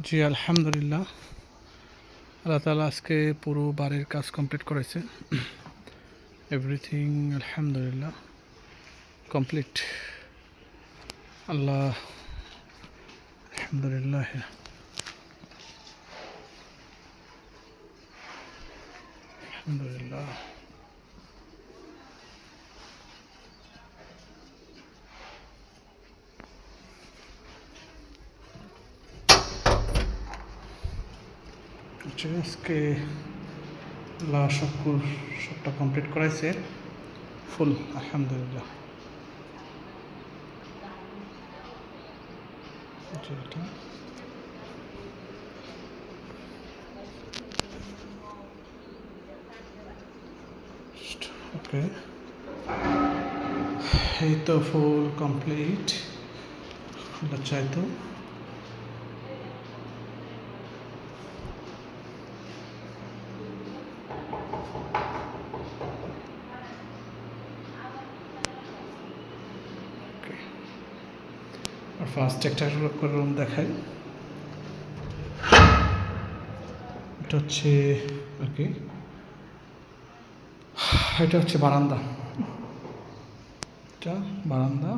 জি আলহামদুলিল্লাহ, আল্লাহ তাআলা আজকে পুরো বাড়ির কাজ কমপ্লিট করেছে। এভরিথিং আলহামদুলিল্লাহ কমপ্লিট। আল্লাহ আলহামদুলিল্লাহ। আলহামদুলিল্লাহ। আজকে আল্লাহ সবটা কমপ্লিট করাইছে ফুল আলহামদুলিল্লাহ। ওকে, এই তো ফুল কমপ্লিট। চাইতো আর ফার্স্ট একটা রুম দেখাই। এটা হচ্ছে ওকে, এটা হচ্ছে বারান্দা। এটা বারান্দা,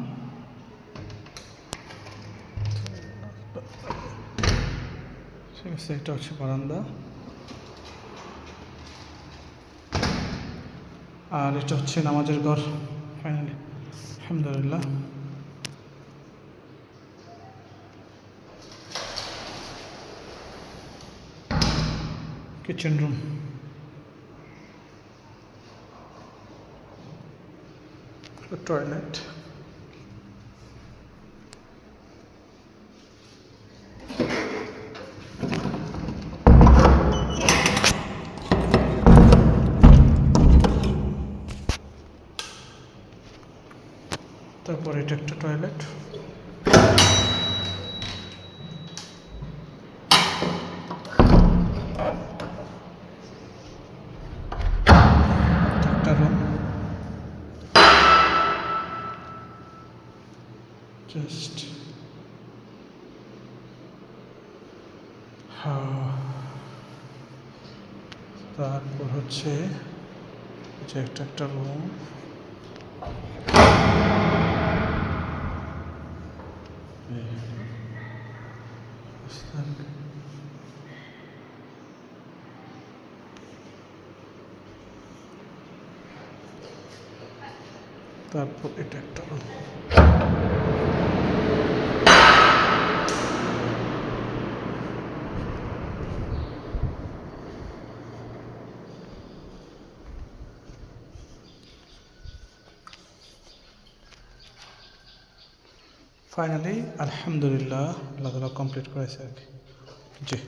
ঠিক আছে। এটা হচ্ছে বারান্দা আর এটা হচ্ছে নামাজের ঘর। ফাইনালি আলহামদুলিল্লাহ। কিচেন রুম, টয়লেট, তারপর এটা একটা টয়লেট, একটা রুম, জাস্ট তারপর হচ্ছে যে একটা রুম, তারপর এটা একটা রুম। ফাইনালি আলহামদুলিল্লাহ আল্লাহ তাআলা কমপ্লিট করেছে আর কি। জি।